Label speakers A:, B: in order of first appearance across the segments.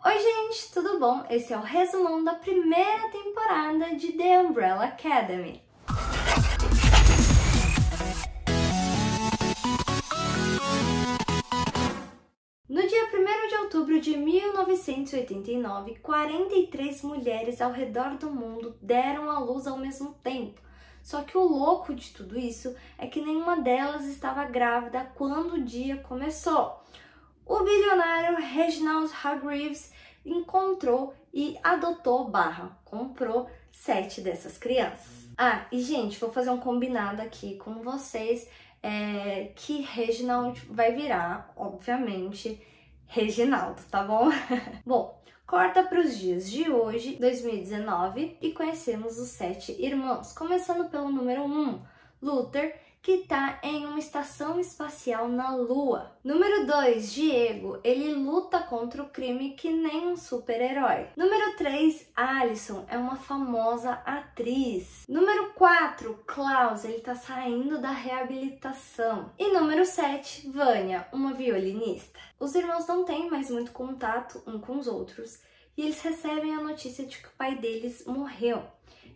A: Oi gente, tudo bom? Esse é o resumão da primeira temporada de The Umbrella Academy. No dia 1º de outubro de 1989, 43 mulheres ao redor do mundo deram à luz ao mesmo tempo. Só que o louco de tudo isso é que nenhuma delas estava grávida quando o dia começou. O bilionário Reginald Hargreaves encontrou e comprou 7 dessas crianças. Ah, e gente, vou fazer um combinado aqui com vocês, que Reginald vai virar, obviamente, Reginaldo, tá bom? Bom, corta para os dias de hoje, 2019, e conhecemos os 7 irmãos, começando pelo número 1, Luther, que está em uma estação espacial na Lua. Número 2, Diego, ele luta contra o crime que nem um super-herói. Número 3, Alison, é uma famosa atriz. Número 4, Klaus, ele está saindo da reabilitação. E número 7, Vânia, uma violinista. Os irmãos não têm mais muito contato um com os outros e eles recebem a notícia de que o pai deles morreu.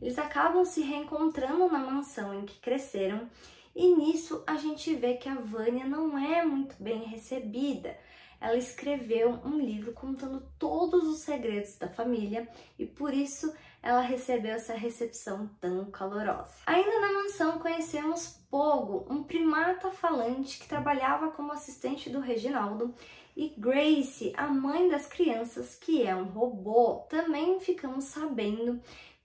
A: Eles acabam se reencontrando na mansão em que cresceram. E nisso a gente vê que a Vânia não é muito bem recebida. Ela escreveu um livro contando todos os segredos da família e por isso ela recebeu essa recepção tão calorosa. Ainda na mansão conhecemos Pogo, um primata falante que trabalhava como assistente do Reginaldo, e Grace, a mãe das crianças, que é um robô. Também ficamos sabendo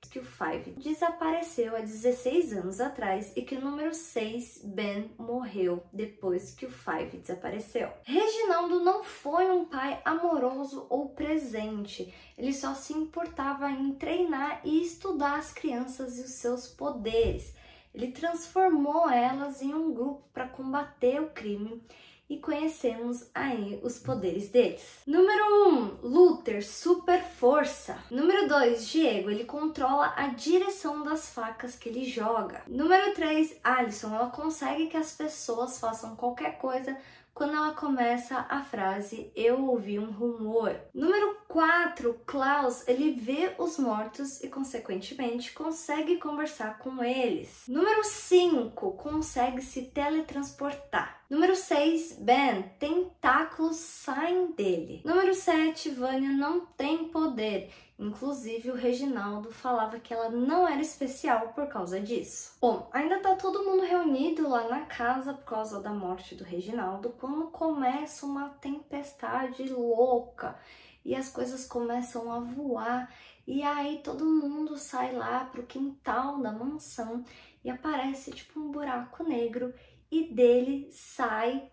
A: que o Five desapareceu há 16 anos atrás e que o número 6, Ben, morreu depois que o Five desapareceu. Reginaldo não foi um pai amoroso ou presente, ele só se importava em treinar e estudar as crianças e os seus poderes. Ele transformou elas em um grupo para combater o crime e conhecemos aí os poderes deles. Número 1, Luther, super força. Número 2, Diego, ele controla a direção das facas que ele joga. Número 3, Alison, ela consegue que as pessoas façam qualquer coisa quando ela começa a frase "eu ouvi um rumor". Número 4, Klaus, ele vê os mortos e, consequentemente, consegue conversar com eles. Número 5, consegue se teletransportar. Número 6, Ben, tentáculos saem dele. Número 7, Vânia não tem poder. Inclusive, o Reginaldo falava que ela não era especial por causa disso. Bom, ainda tá todo mundo reunido lá na casa por causa da morte do Reginaldo, quando começa uma tempestade louca e as coisas começam a voar. E aí todo mundo sai lá pro quintal da mansão e aparece tipo um buraco negro e dele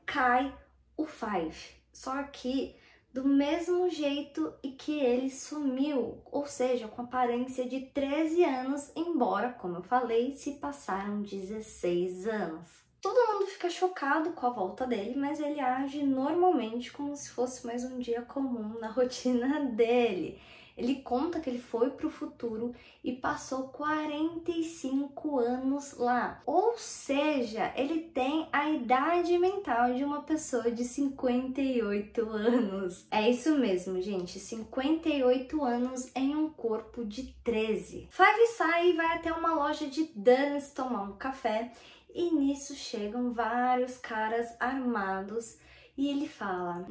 A: cai o Five. Só que do mesmo jeito e que ele sumiu, ou seja, com aparência de 13 anos, embora, como eu falei, se passaram 16 anos. Todo mundo fica chocado com a volta dele, mas ele age normalmente como se fosse mais um dia comum na rotina dele. Ele conta que ele foi para o futuro e passou 45 anos lá. Ou seja, ele tem a idade mental de uma pessoa de 58 anos. É isso mesmo, gente. 58 anos em um corpo de 13. Five sai e vai até uma loja de donuts tomar um café. E nisso chegam vários caras armados. E ele fala,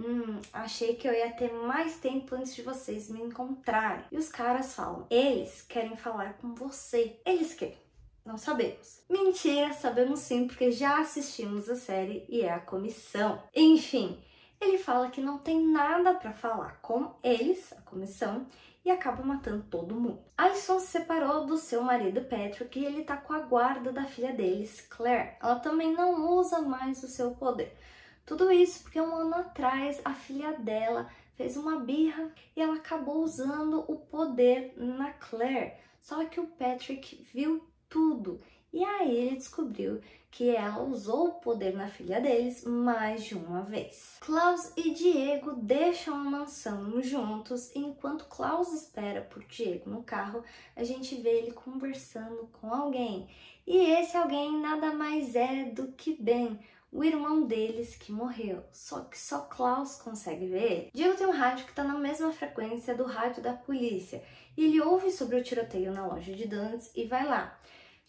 A: achei que eu ia ter mais tempo antes de vocês me encontrarem. E os caras falam, eles querem falar com você. Eles querem, não sabemos. Mentira, sabemos sim, porque já assistimos a série e é a comissão. Enfim, ele fala que não tem nada para falar com eles, a comissão, e acaba matando todo mundo. Alison se separou do seu marido Patrick e ele tá com a guarda da filha deles, Claire. Ela também não usa mais o seu poder. Tudo isso porque um ano atrás a filha dela fez uma birra e ela acabou usando o poder na Claire. Só que o Patrick viu tudo e aí ele descobriu que ela usou o poder na filha deles mais de uma vez. Klaus e Diego deixam a mansão juntos e enquanto Klaus espera por Diego no carro, a gente vê ele conversando com alguém. E esse alguém nada mais é do que Ben, o irmão deles que morreu, só que só Klaus consegue ver ele. Diego tem um rádio que está na mesma frequência do rádio da polícia, e ele ouve sobre o tiroteio na loja de donuts e vai lá.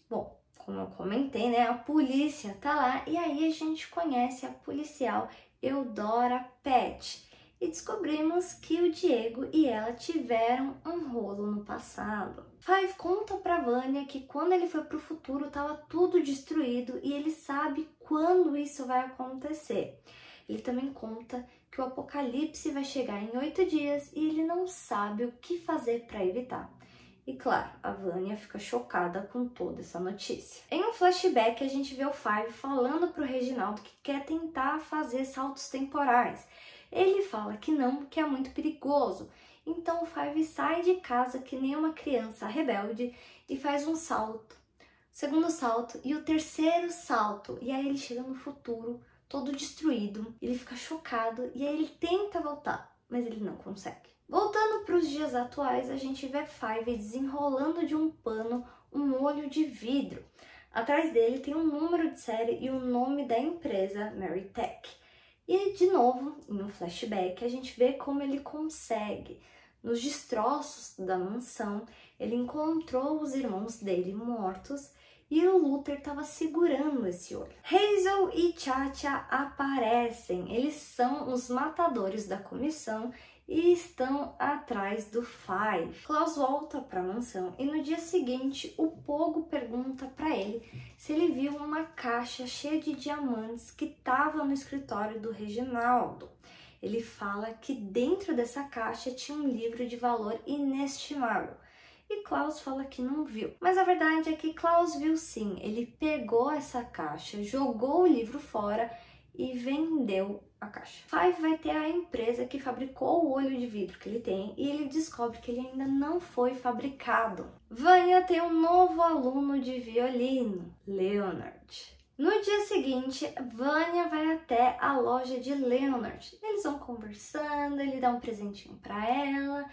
A: Bom, como eu comentei, né, a polícia tá lá, e aí a gente conhece a policial Eudora Pett, e descobrimos que o Diego e ela tiveram um rolo no passado. Five conta pra Vanya que quando ele foi pro futuro tava tudo destruído e ele sabe quando isso vai acontecer. Ele também conta que o apocalipse vai chegar em 8 dias e ele não sabe o que fazer para evitar. E claro, a Vanya fica chocada com toda essa notícia. Em um flashback, a gente vê o Five falando pro Reginaldo que quer tentar fazer saltos temporais. Ele fala que não, que é muito perigoso. Então o Five sai de casa que nem uma criança rebelde e faz um salto. O segundo salto e o terceiro salto. E aí ele chega no futuro, todo destruído. Ele fica chocado e aí ele tenta voltar, mas ele não consegue. Voltando para os dias atuais, a gente vê Five desenrolando de um pano um olho de vidro. Atrás dele tem um número de série e o nome da empresa, Meritech. E de novo, em um flashback, a gente vê como ele consegue. Nos destroços da mansão, ele encontrou os irmãos dele mortos e o Luther estava segurando esse olho. Hazel e Chacha aparecem. Eles são os matadores da comissão e estão atrás do Five. Klaus volta para a mansão e no dia seguinte o Pogo pergunta para ele se ele viu uma caixa cheia de diamantes que estava no escritório do Reginaldo. Ele fala que dentro dessa caixa tinha um livro de valor inestimável. E Klaus fala que não viu. Mas a verdade é que Klaus viu sim. Ele pegou essa caixa, jogou o livro fora e vendeu a caixa. Five vai ter a empresa que fabricou o olho de vidro que ele tem e ele descobre que ele ainda não foi fabricado. Vanya tem um novo aluno de violino, Leonard. No dia seguinte, Vanya vai até a loja de Leonard. Eles vão conversando, ele dá um presentinho para ela.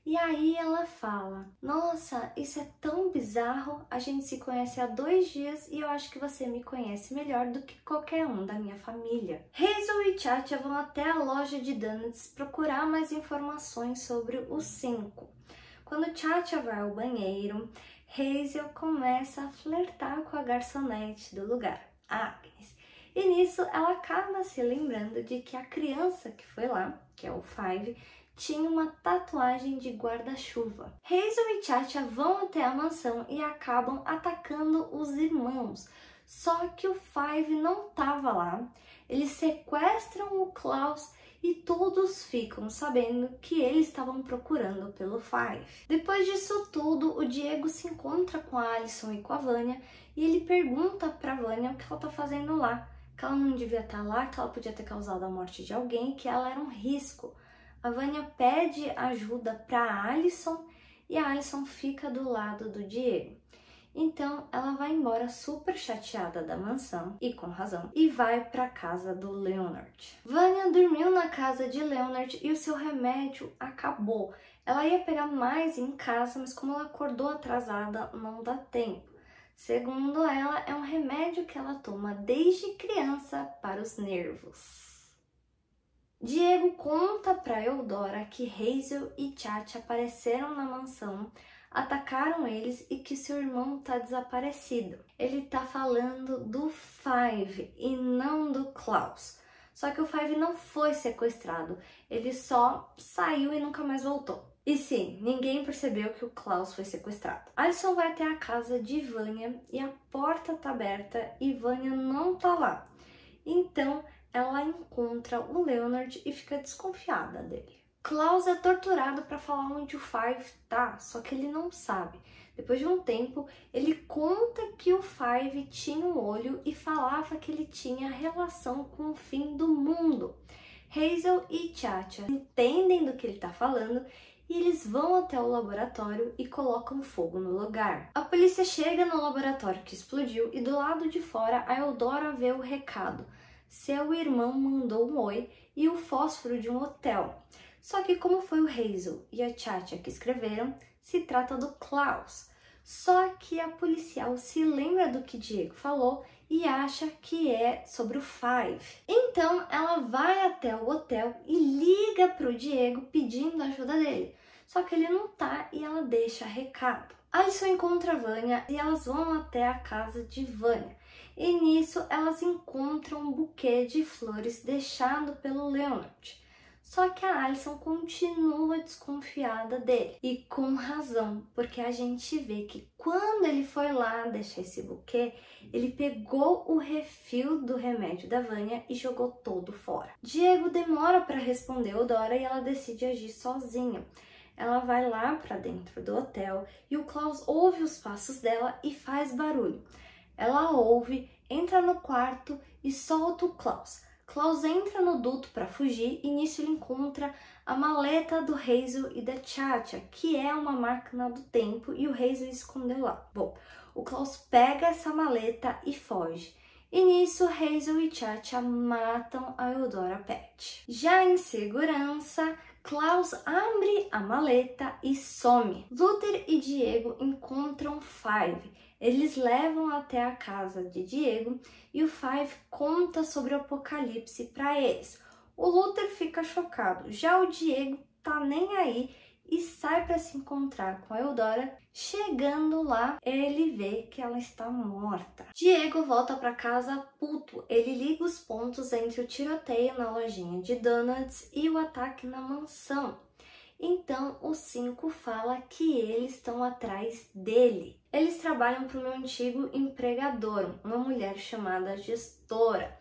A: E aí ela fala, nossa, isso é tão bizarro, a gente se conhece há 2 dias e eu acho que você me conhece melhor do que qualquer um da minha família. Hazel e Chacha vão até a loja de donuts procurar mais informações sobre os 5. Quando Chacha vai ao banheiro, Hazel começa a flertar com a garçonete do lugar, a Agnes. E nisso ela acaba se lembrando de que a criança que foi lá, que é o Five, tinha uma tatuagem de guarda-chuva. Hazel e Chacha vão até a mansão e acabam atacando os irmãos. Só que o Five não estava lá. Eles sequestram o Klaus e todos ficam sabendo que eles estavam procurando pelo Five. Depois disso tudo, o Diego se encontra com a Alison e com a Vanya e ele pergunta para a Vanya o que ela está fazendo lá. Que ela não devia estar lá, que ela podia ter causado a morte de alguém, que ela era um risco. A Vanya pede ajuda para Alison e a Alison fica do lado do Diego. Então ela vai embora super chateada da mansão, e com razão, e vai para a casa do Leonard. Vanya dormiu na casa de Leonard e o seu remédio acabou. Ela ia pegar mais em casa, mas como ela acordou atrasada, não dá tempo. Segundo ela, é um remédio que ela toma desde criança para os nervos. Diego conta para Eudora que Hazel e Chacha apareceram na mansão, atacaram eles e que seu irmão tá desaparecido. Ele tá falando do Five e não do Klaus. Só que o Five não foi sequestrado, ele só saiu e nunca mais voltou. E sim, ninguém percebeu que o Klaus foi sequestrado. Alison vai até a casa de Vanya e a porta tá aberta e Vanya não tá lá. Então ela encontra o Leonard e fica desconfiada dele. Klaus é torturado para falar onde o Five tá, só que ele não sabe. Depois de um tempo, ele conta que o Five tinha um olho e falava que ele tinha relação com o fim do mundo. Hazel e Chacha entendem do que ele tá falando e eles vão até o laboratório e colocam fogo no lugar. A polícia chega no laboratório que explodiu e do lado de fora a Eudora vê o recado. Seu irmão mandou um oi e o fósforo de um hotel. Só que como foi o Hazel e a Chacha que escreveram, se trata do Klaus. Só que a policial se lembra do que Diego falou e acha que é sobre o Five. Então ela vai até o hotel e liga para o Diego pedindo a ajuda dele. Só que ele não tá e ela deixa recado. Alison encontra a Vânia e elas vão até a casa de Vânia. E nisso elas encontram um buquê de flores deixado pelo Leonard. Só que a Alison continua desconfiada dele. E com razão, porque a gente vê que quando ele foi lá deixar esse buquê, ele pegou o refil do remédio da Vânia e jogou todo fora. Diego demora para responder Eudora e ela decide agir sozinha. Ela vai lá para dentro do hotel e o Klaus ouve os passos dela e faz barulho. Ela ouve, entra no quarto e solta o Klaus. Klaus entra no duto para fugir e nisso ele encontra a maleta do Hazel e da Chacha, que é uma máquina do tempo, e o Hazel escondeu lá. Bom, o Klaus pega essa maleta e foge. E nisso, Hazel e Chacha matam a Eudora Pet. Já em segurança, Klaus abre a maleta e some. Luther e Diego encontram Five. Eles levam até a casa de Diego e o Five conta sobre o apocalipse para eles. O Luther fica chocado, já o Diego tá nem aí e sai para se encontrar com a Eudora. Chegando lá, ele vê que ela está morta. Diego volta para casa puto. Ele liga os pontos entre o tiroteio na lojinha de donuts e o ataque na mansão. Então, o 5 fala que eles estão atrás dele. Eles trabalham para o meu antigo empregador, uma mulher chamada Gestora.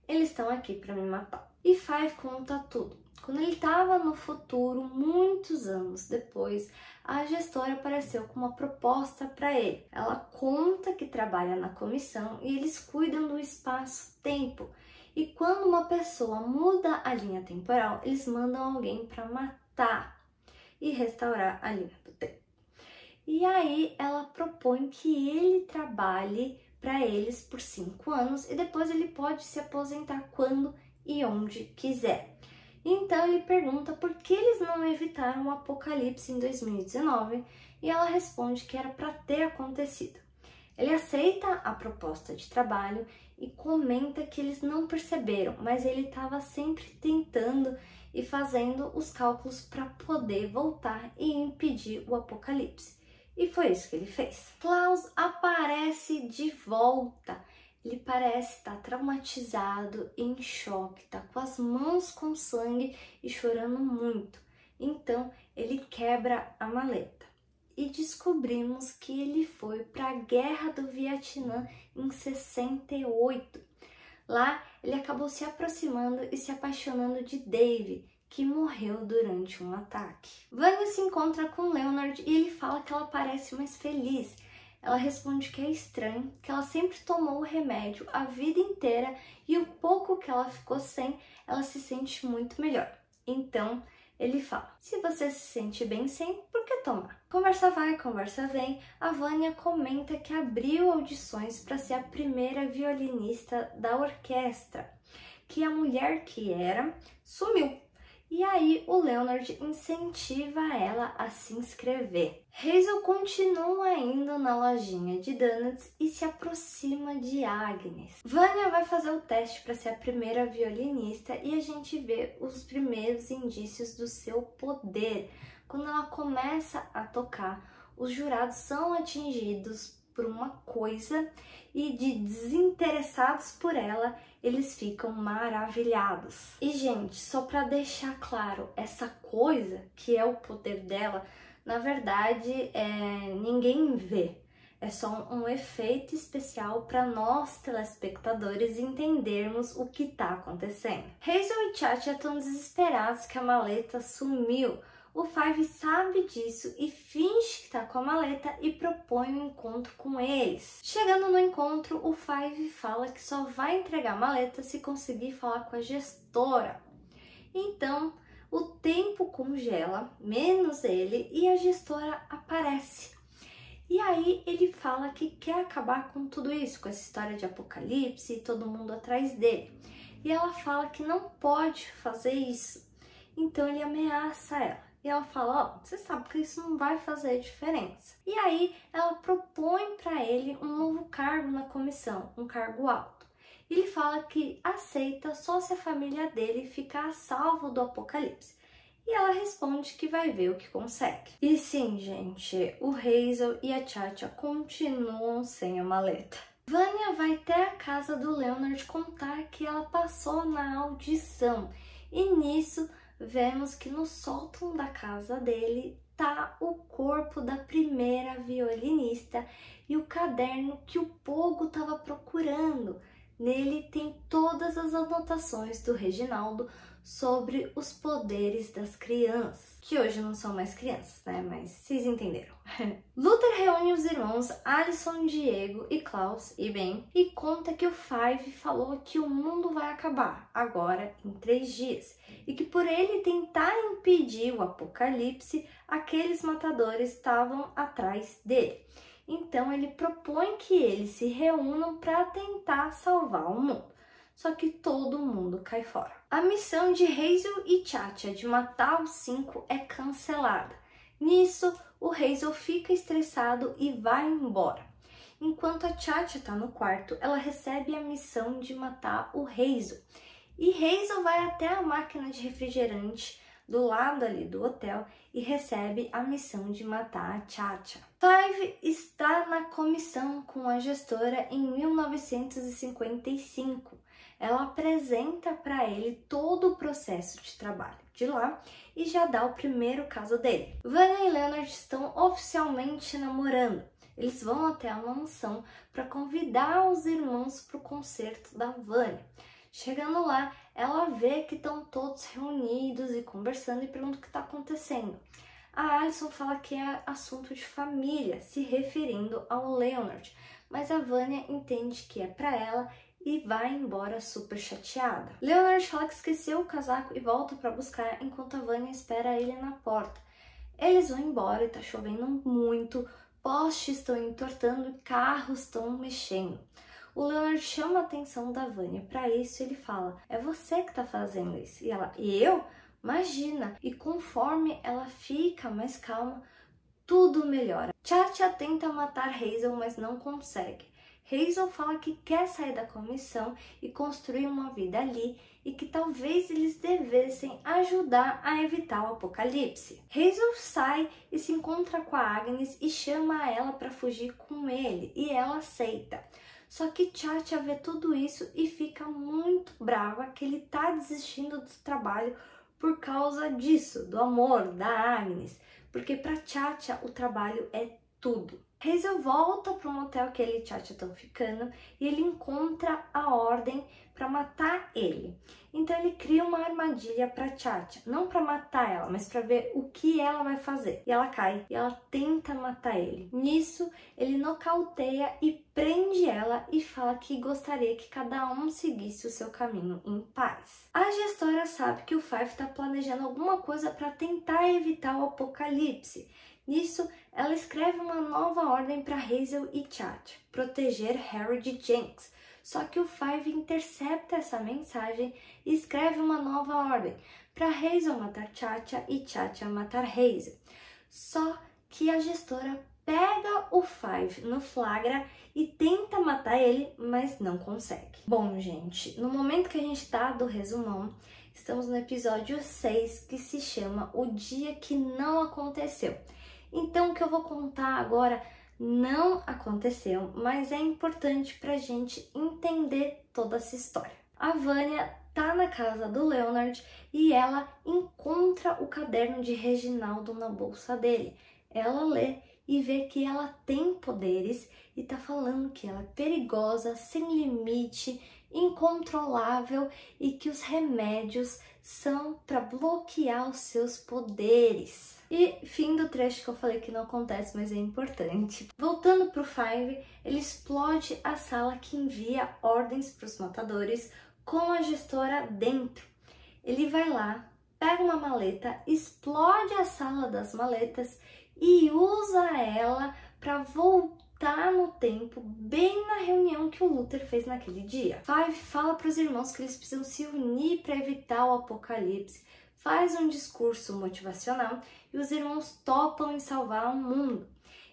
A: Eles estão aqui para me matar. E Five conta tudo. Quando ele estava no futuro, muitos anos depois, a gestora apareceu com uma proposta para ele. Ela conta que trabalha na comissão e eles cuidam do espaço-tempo. E quando uma pessoa muda a linha temporal, eles mandam alguém para matar e restaurar a linha do tempo. E aí ela propõe que ele trabalhe para eles por 5 anos e depois ele pode se aposentar quando e onde quiser. Então ele pergunta por que eles não evitaram o apocalipse em 2019 e ela responde que era para ter acontecido. Ele aceita a proposta de trabalho e comenta que eles não perceberam, mas ele estava sempre tentando e fazendo os cálculos para poder voltar e impedir o apocalipse. E foi isso que ele fez. Klaus aparece de volta. Ele parece estar traumatizado, em choque, tá com as mãos com sangue e chorando muito. Então ele quebra a maleta. E descobrimos que ele foi para a Guerra do Vietnã em 68. Lá ele acabou se aproximando e se apaixonando de Dave, que morreu durante um ataque. Vânia se encontra com Leonard e ele fala que ela parece mais feliz. Ela responde que é estranho, que ela sempre tomou o remédio a vida inteira e o pouco que ela ficou sem, ela se sente muito melhor. Então ele fala, se você se sente bem sem, por que tomar? Conversa vai, conversa vem, a Vânia comenta que abriu audições para ser a primeira violinista da orquestra, que a mulher que era sumiu. E aí o Leonard incentiva ela a se inscrever. Hazel continua indo na lojinha de donuts e se aproxima de Agnes. Vânia vai fazer o teste para ser a primeira violinista e a gente vê os primeiros indícios do seu poder. Quando ela começa a tocar, os jurados são atingidos por uma coisa e de desinteressados por ela, eles ficam maravilhados. E gente, só para deixar claro, essa coisa que é o poder dela, na verdade ninguém vê. É só um efeito especial para nós telespectadores entendermos o que está acontecendo. Hazel e Chacha estão desesperados que a maleta sumiu. O Five sabe disso e finge que tá com a maleta e propõe um encontro com eles. Chegando no encontro, o Five fala que só vai entregar a maleta se conseguir falar com a gestora. Então, o tempo congela, menos ele, e a gestora aparece. E aí ele fala que quer acabar com tudo isso, com essa história de apocalipse e todo mundo atrás dele. E ela fala que não pode fazer isso. Então ele ameaça ela. E ela fala, ó, você sabe que isso não vai fazer diferença. E aí ela propõe para ele um novo cargo na comissão, um cargo alto. E ele fala que aceita só se a família dele ficar a salvo do apocalipse. E ela responde que vai ver o que consegue. E sim, gente, o Hazel e a Chacha continuam sem a maleta. Vanya vai até a casa do Leonard contar que ela passou na audição. E nisso, vemos que no sótão da casa dele tá o corpo da primeira violinista e o caderno que o Pogo estava procurando. Nele tem todas as anotações do Reginaldo sobre os poderes das crianças, que hoje não são mais crianças, né? Mas vocês entenderam. Luther reúne os irmãos Alison, Diego e Klaus e Ben e conta que o Five falou que o mundo vai acabar agora em 3 dias e que por ele tentar impedir o apocalipse, aqueles matadores estavam atrás dele. Então ele propõe que eles se reúnam para tentar salvar o mundo. Só que todo mundo cai fora. A missão de Hazel e Chacha de matar os 5 é cancelada. Nisso, o Hazel fica estressado e vai embora. Enquanto a Chacha está no quarto, ela recebe a missão de matar o Hazel. E Hazel vai até a máquina de refrigerante do lado ali do hotel e recebe a missão de matar a Chacha. Five está na comissão com a gestora em 1955. Ela apresenta para ele todo o processo de trabalho de lá e já dá o primeiro caso dele. Vanya e Leonard estão oficialmente namorando. Eles vão até a mansão para convidar os irmãos para o concerto da Vanya. Chegando lá, ela vê que estão todos reunidos e conversando e pergunta o que está acontecendo. A Alison fala que é assunto de família, se referindo ao Leonard, mas a Vanya entende que é para ela e vai embora super chateada. Leonard fala que esqueceu o casaco e volta para buscar enquanto a Vanya espera ele na porta. Eles vão embora e tá chovendo muito, postes estão entortando e carros estão mexendo. O Leonard chama a atenção da Vanya. Para isso ele fala, é você que tá fazendo isso. E ela, e eu? Imagina! E conforme ela fica mais calma, tudo melhora. Chacha tenta matar Hazel, mas não consegue. Hazel fala que quer sair da comissão e construir uma vida ali e que talvez eles devessem ajudar a evitar o apocalipse. Hazel sai e se encontra com a Agnes e chama ela para fugir com ele e ela aceita. Só que Chacha vê tudo isso e fica muito brava que ele tá desistindo do trabalho por causa disso, do amor da Agnes, porque para Chacha o trabalho é tudo. Hazel volta para o motel que ele e Chacha estão ficando e ele encontra a ordem para matar ele. Então ele cria uma armadilha para Chacha, não para matar ela, mas para ver o que ela vai fazer. E ela cai e ela tenta matar ele. Nisso, ele nocauteia e prende ela e fala que gostaria que cada um seguisse o seu caminho em paz. A gestora sabe que o Five está planejando alguma coisa para tentar evitar o apocalipse. Nisso, ela escreve uma nova ordem para Hazel e Chacha, proteger Harry de Jenks. Só que o Five intercepta essa mensagem e escreve uma nova ordem para Hazel matar Chacha e Chacha matar Hazel. Só que a gestora pega o Five no flagra e tenta matar ele, mas não consegue. Bom, gente, no momento que a gente tá do resumão, estamos no episódio 6, que se chama O Dia que Não Aconteceu. Então, o que eu vou contar agora não aconteceu, mas é importante pra gente entender toda essa história. A Vanya tá na casa do Leonard e ela encontra o caderno de Reginaldo na bolsa dele. Ela lê e vê que ela tem poderes e tá falando que ela é perigosa, sem limite, incontrolável e que os remédios são para bloquear os seus poderes. E fim do trecho que eu falei que não acontece, mas é importante. Voltando pro Five, ele explode a sala que envia ordens para os matadores com a gestora dentro. Ele vai lá, pega uma maleta, explode a sala das maletas e usa ela para voltar no tempo, bem na reunião que o Luther fez naquele dia. Five fala para os irmãos que eles precisam se unir para evitar o apocalipse. faz um discurso motivacional e os irmãos topam em salvar o mundo.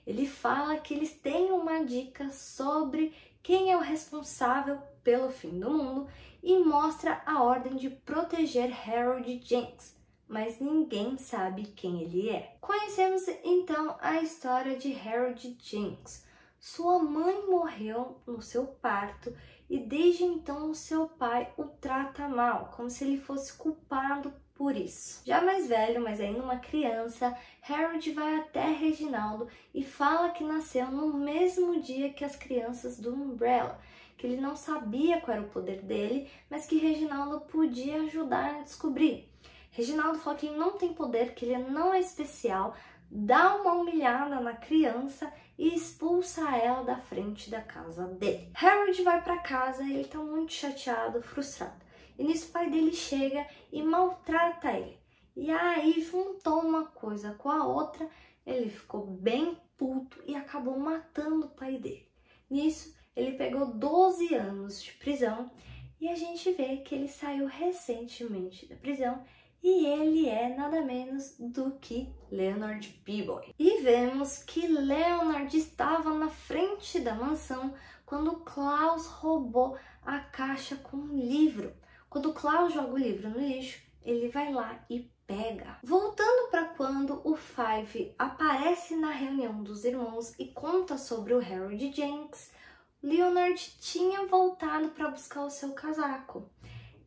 A: Ele fala que eles têm uma dica sobre quem é o responsável pelo fim do mundo e mostra a ordem de proteger Harold Jenks, mas ninguém sabe quem ele é. Conhecemos então a história de Harold Jenks. Sua mãe morreu no seu parto e desde então o seu pai o trata mal, como se ele fosse culpado por isso. Já mais velho, mas ainda uma criança, Harold vai até Reginaldo e fala que nasceu no mesmo dia que as crianças do Umbrella, que ele não sabia qual era o poder dele, mas que Reginaldo podia ajudar a descobrir. Reginaldo fala que ele não tem poder, que ele não é especial, dá uma humilhada na criança e expulsa ela da frente da casa dele. Harold vai para casa e ele tá muito chateado, frustrado. E nisso o pai dele chega e maltrata ele. E aí juntou uma coisa com a outra, ele ficou bem puto e acabou matando o pai dele. Nisso ele pegou 12 anos de prisão e a gente vê que ele saiu recentemente da prisão e ele é nada menos do que Leonard Peabody. E vemos que Leonard estava na frente da mansão quando Klaus roubou a caixa com um livro. Quando Klaus joga o livro no lixo, ele vai lá e pega. Voltando para quando o Five aparece na reunião dos irmãos e conta sobre o Harold Jenks, Leonard tinha voltado para buscar o seu casaco.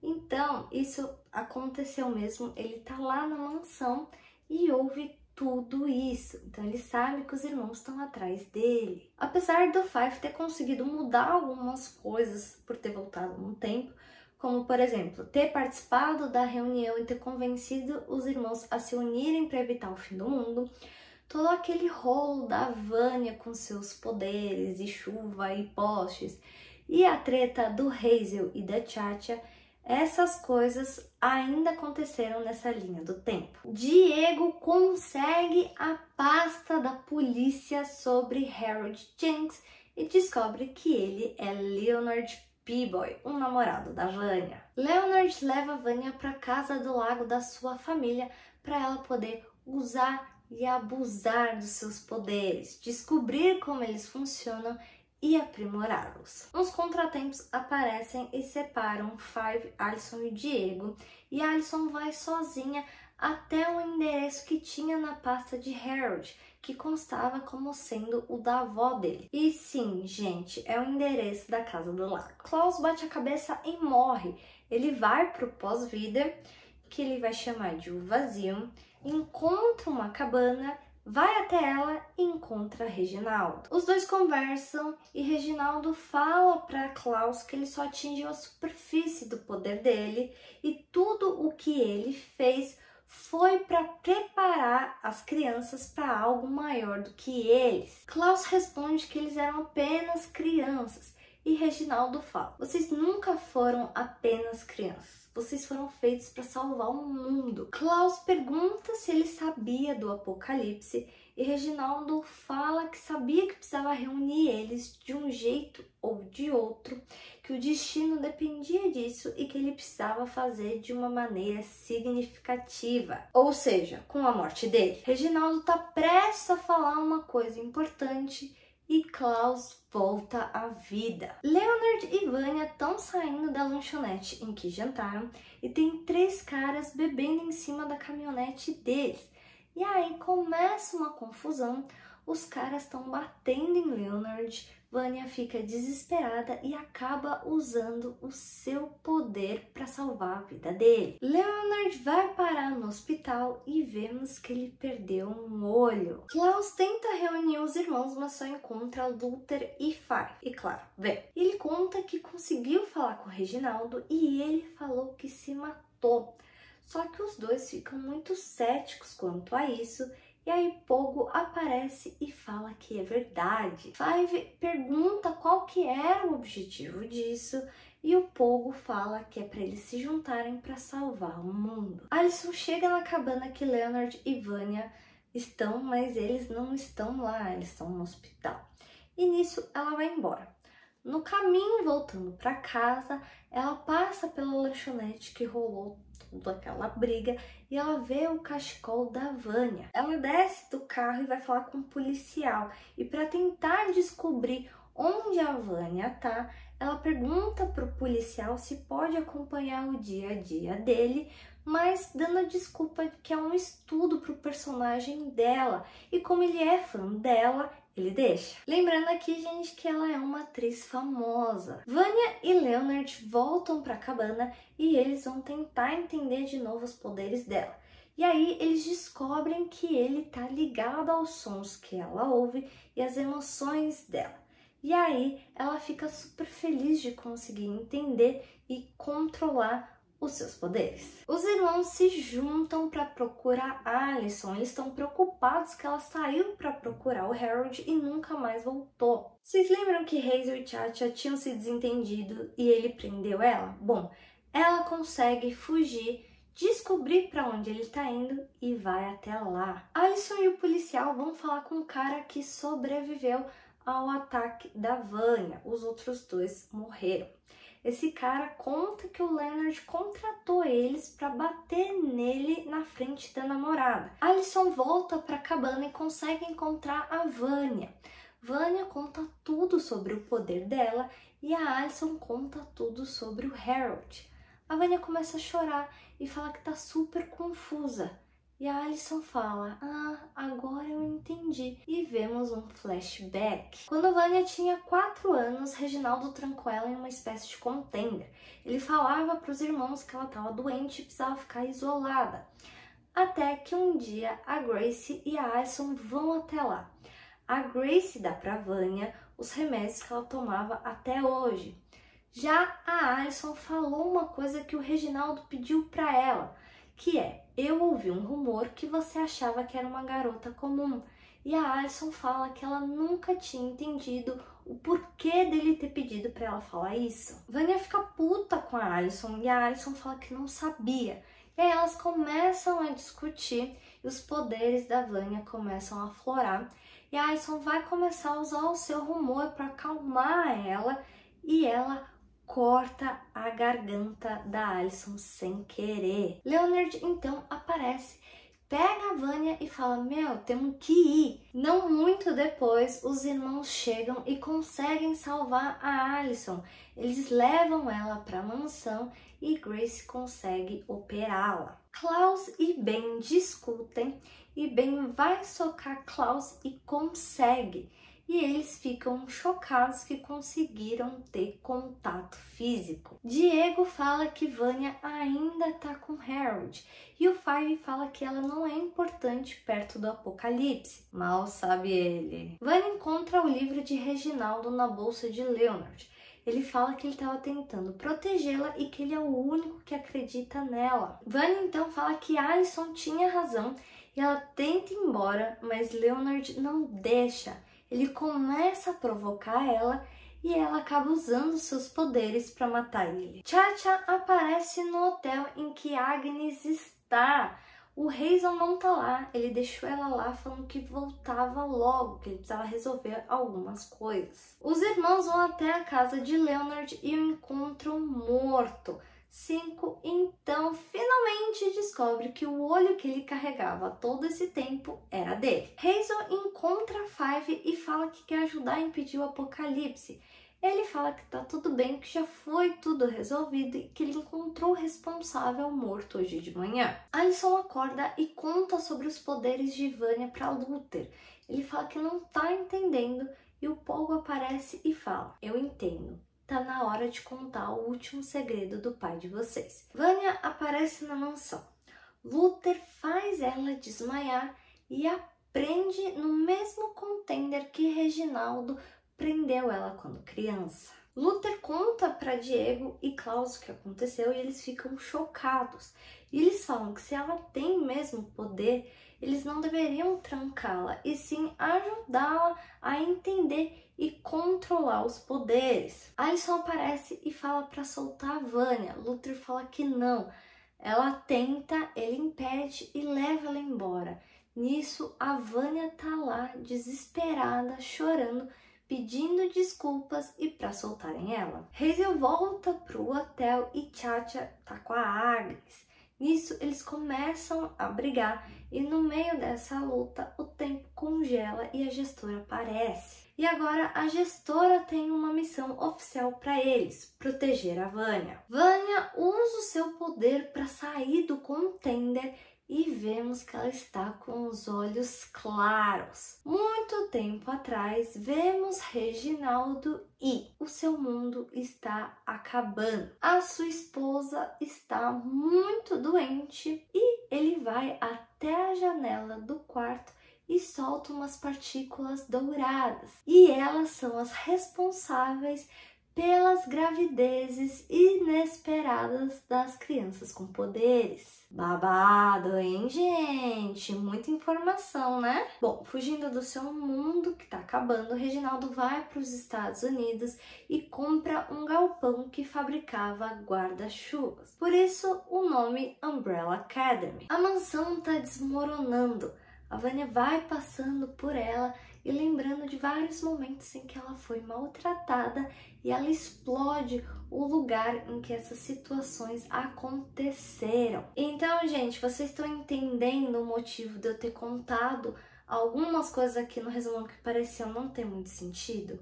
A: Então, isso aconteceu mesmo, ele tá lá na mansão e ouve tudo isso. Então, ele sabe que os irmãos estão atrás dele. Apesar do Five ter conseguido mudar algumas coisas por ter voltado no tempo, como, por exemplo, ter participado da reunião e ter convencido os irmãos a se unirem para evitar o fim do mundo, todo aquele rolo da Vanya com seus poderes e chuva e postes, e a treta do Hazel e da Chacha, essas coisas ainda aconteceram nessa linha do tempo. Diego consegue a pasta da polícia sobre Harold Jenks e descobre que ele é Leonard Peabody, um namorado da Vanya. Leonard leva a Vanya para casa do lago da sua família para ela poder usar e abusar dos seus poderes, descobrir como eles funcionam e aprimorá-los. Uns contratempos aparecem e separam Five, Alison e Diego, e Alison vai sozinha até o endereço que tinha na pasta de Harold, que constava como sendo o da avó dele. E sim, gente, é o endereço da casa do lago. Klaus bate a cabeça e morre. Ele vai pro pós-vida, que ele vai chamar de o vazio, encontra uma cabana, vai até ela e encontra Reginaldo. Os dois conversam e Reginaldo fala para Klaus que ele só atingiu a superfície do poder dele e tudo o que ele fez foi para preparar as crianças para algo maior do que eles. Klaus responde que eles eram apenas crianças e Reginaldo fala: vocês nunca foram apenas crianças, vocês foram feitos para salvar o mundo. Klaus pergunta se ele sabia do apocalipse e Reginaldo fala que sabia que precisava reunir eles de um jeito ou de outro, que o destino dependia disso e que ele precisava fazer de uma maneira significativa, ou seja, com a morte dele. Reginaldo está prestes a falar uma coisa importante e Klaus volta à vida. Leonard e Vanya estão saindo da lanchonete em que jantaram e tem 3 caras bebendo em cima da caminhonete deles. E aí começa uma confusão, os caras estão batendo em Leonard, Vanya fica desesperada e acaba usando o seu poder para salvar a vida dele. Leonard vai parar no hospital e vemos que ele perdeu um olho. Klaus tenta reunir os irmãos, mas só encontra Luther e Five. E claro, vem. Ele conta que conseguiu falar com o Reginaldo e ele falou que se matou. Só que os dois ficam muito céticos quanto a isso. E aí Pogo aparece e fala que é verdade. Five pergunta qual que era o objetivo disso e o Pogo fala que é para eles se juntarem para salvar o mundo. Alison chega na cabana que Leonard e Vanya estão, mas eles não estão lá, eles estão no hospital. E nisso ela vai embora. No caminho voltando para casa, ela passa pela lanchonete que rolou toda aquela briga e ela vê o cachecol da Vanya. Ela desce do carro e vai falar com o policial. E para tentar descobrir onde a Vanya tá, ela pergunta pro policial se pode acompanhar o dia a dia dele, mas dando a desculpa que é um estudo pro personagem dela. E como ele é fã dela, ele deixa. Lembrando aqui, gente, que ela é uma atriz famosa. Vanya e Leonard voltam pra cabana e eles vão tentar entender de novo os poderes dela. E aí eles descobrem que ele tá ligado aos sons que ela ouve e às emoções dela. E aí ela fica super feliz de conseguir entender e controlar os seus poderes. Os irmãos se juntam para procurar Alison. Eles estão preocupados que ela saiu para procurar o Harold e nunca mais voltou. Vocês lembram que Hazel e Cha-Cha tinham se desentendido e ele prendeu ela? Bom, ela consegue fugir, descobrir para onde ele está indo e vai até lá. Alison e o policial vão falar com o cara que sobreviveu ao ataque da Vanya. Os outros dois morreram. Esse cara conta que o Leonard contratou eles para bater nele na frente da namorada. Alison volta para a cabana e consegue encontrar a Vanya. Vanya conta tudo sobre o poder dela e a Alison conta tudo sobre o Harold. A Vanya começa a chorar e fala que tá super confusa. E a Alison fala, agora eu entendi. E vemos um flashback. Quando a Vanya tinha 4 anos, Reginaldo trancou ela em uma espécie de contender. Ele falava para os irmãos que ela estava doente e precisava ficar isolada. Até que um dia a Grace e a Alison vão até lá. A Grace dá para a Vanya os remédios que ela tomava até hoje. Já a Alison falou uma coisa que o Reginaldo pediu para ela, que é: eu ouvi um rumor que você achava que era uma garota comum. E a Alison fala que ela nunca tinha entendido o porquê dele ter pedido para ela falar isso. Vanya fica puta com a Alison e a Alison fala que não sabia. E aí elas começam a discutir e os poderes da Vanya começam a aflorar. E a Alison vai começar a usar o seu rumor para acalmar ela e ela corta a garganta da Alison sem querer. Leonard então aparece, pega a Vanya e fala: meu, temos que ir. Não muito depois, os irmãos chegam e conseguem salvar a Alison. Eles levam ela para a mansão e Grace consegue operá-la. Klaus e Ben discutem e Ben vai socar Klaus e consegue. E eles ficam chocados que conseguiram ter contato físico. Diego fala que Vanya ainda tá com Harold e o Five fala que ela não é importante perto do apocalipse. Mal sabe ele. Vanya encontra o livro de Reginaldo na bolsa de Leonard. Ele fala que ele estava tentando protegê-la e que ele é o único que acredita nela. Vanya então fala que Alison tinha razão e ela tenta ir embora, mas Leonard não deixa. Ele começa a provocar ela e ela acaba usando seus poderes para matar ele. Cha-Cha aparece no hotel em que Agnes está. O Hazel não tá lá, ele deixou ela lá falando que voltava logo, que ele precisava resolver algumas coisas. Os irmãos vão até a casa de Leonard e o encontram morto. 5 então finalmente descobre que o olho que ele carregava todo esse tempo era dele. Hazel encontra Five e fala que quer ajudar a impedir o apocalipse. Ele fala que tá tudo bem, que já foi tudo resolvido e que ele encontrou o responsável morto hoje de manhã. Alison acorda e conta sobre os poderes de Vanya para Luther. Ele fala que não tá entendendo e o Pogo aparece e fala: eu entendo. Tá na hora de contar o último segredo do pai de vocês. Vanya aparece na mansão. Luther faz ela desmaiar e a prende no mesmo contender que Reginaldo prendeu ela quando criança. Luther conta para Diego e Klaus o que aconteceu e eles ficam chocados. E eles falam que se ela tem mesmo poder, eles não deveriam trancá-la, e sim ajudá-la a entender e controlar os poderes. Alison aparece e fala para soltar a Vanya. Luther fala que não. Ela tenta, ele impede e leva ela embora. Nisso, a Vanya tá lá, desesperada, chorando, pedindo desculpas e para soltarem ela. Hazel volta pro hotel e Cha-Cha tá com a Agnes. Nisso, eles começam a brigar e no meio dessa luta, o tempo congela e a gestora aparece. E agora a gestora tem uma missão oficial para eles, proteger a Vanya. Vanya usa o seu poder para sair do contender e vemos que ela está com os olhos claros. Muito tempo atrás, vemos Reginaldo e o seu mundo está acabando. A sua esposa está muito doente e ele vai até a janela do quarto e solta umas partículas douradas. E elas são as responsáveis pelas gravidezes inesperadas das crianças com poderes. Babado, hein, gente? Muita informação, né? Bom, fugindo do seu mundo que tá acabando, Reginaldo vai para os Estados Unidos e compra um galpão que fabricava guarda-chuvas. Por isso, o nome Umbrella Academy. A mansão tá desmoronando. A Vanya vai passando por ela e lembrando de vários momentos em que ela foi maltratada e ela explode o lugar em que essas situações aconteceram. Então, gente, vocês estão entendendo o motivo de eu ter contado algumas coisas aqui no resumo que pareciam não ter muito sentido?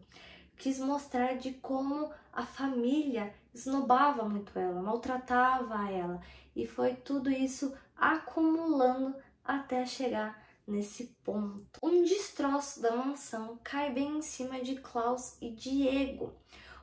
A: Quis mostrar de como a família esnobava muito ela, maltratava ela, e foi tudo isso acumulando até chegar nesse ponto. Um destroço da mansão cai bem em cima de Klaus e Diego.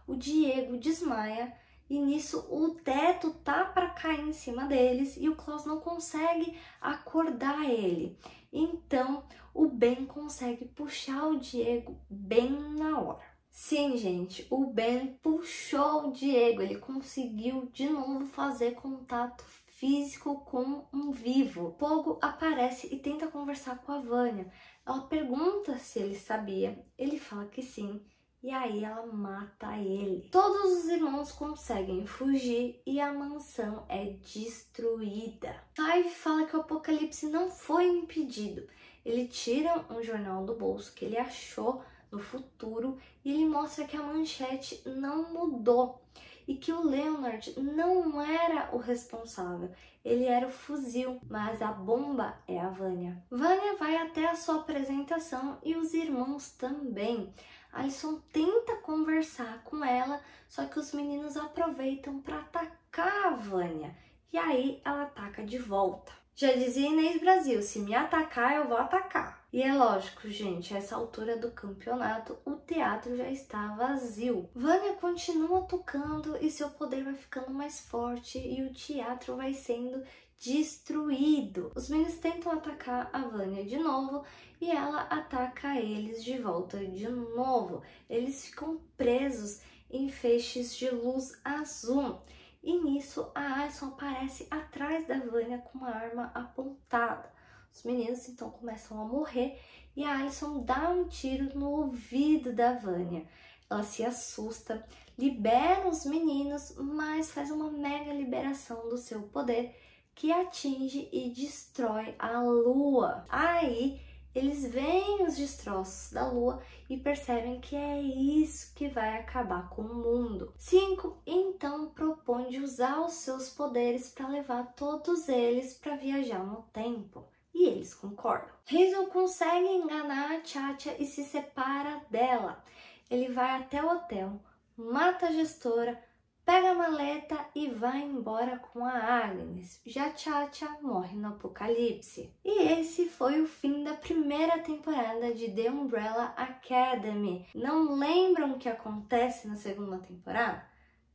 A: O Diego desmaia e nisso o teto tá para cair em cima deles e o Klaus não consegue acordar ele. Então o Ben consegue puxar o Diego bem na hora. Sim, gente, o Ben puxou o Diego, ele conseguiu de novo fazer contato físico com um vivo. Pogo aparece e tenta conversar com a Vanya. Ela pergunta se ele sabia, ele fala que sim, e aí ela mata ele. Todos os irmãos conseguem fugir e a mansão é destruída. Five fala que o apocalipse não foi impedido. Ele tira um jornal do bolso que ele achou no futuro e ele mostra que a manchete não mudou e que o Leonard não era o responsável, ele era o fuzil, mas a bomba é a Vanya. Vanya vai até a sua apresentação e os irmãos também. Alison tenta conversar com ela, só que os meninos aproveitam para atacar a Vanya e aí ela ataca de volta. Já dizia Inês Brasil, se me atacar, eu vou atacar. E é lógico, gente, a essa altura do campeonato, o teatro já está vazio. Vanya continua tocando e seu poder vai ficando mais forte e o teatro vai sendo destruído. Os meninos tentam atacar a Vanya de novo e ela ataca eles de volta de novo. Eles ficam presos em feixes de luz azul. E nisso a Alison aparece atrás da Vanya com uma arma apontada. Os meninos então começam a morrer e a Alison dá um tiro no ouvido da Vanya. Ela se assusta, libera os meninos, mas faz uma mega liberação do seu poder que atinge e destrói a lua. Aí eles veem os destroços da lua e percebem que é isso que vai acabar com o mundo. 5 então propõe de usar os seus poderes para levar todos eles para viajar no tempo. E eles concordam. Hazel consegue enganar a Cha-Cha e se separa dela. Ele vai até o hotel, mata a gestora, pega a maleta e vai embora com a Agnes. Já Cha-Cha morre no apocalipse. E esse foi o fim da primeira temporada de The Umbrella Academy. Não lembram o que acontece na segunda temporada?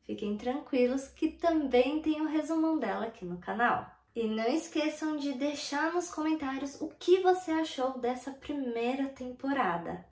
A: Fiquem tranquilos que também tem o resumão dela aqui no canal. E não esqueçam de deixar nos comentários o que você achou dessa primeira temporada.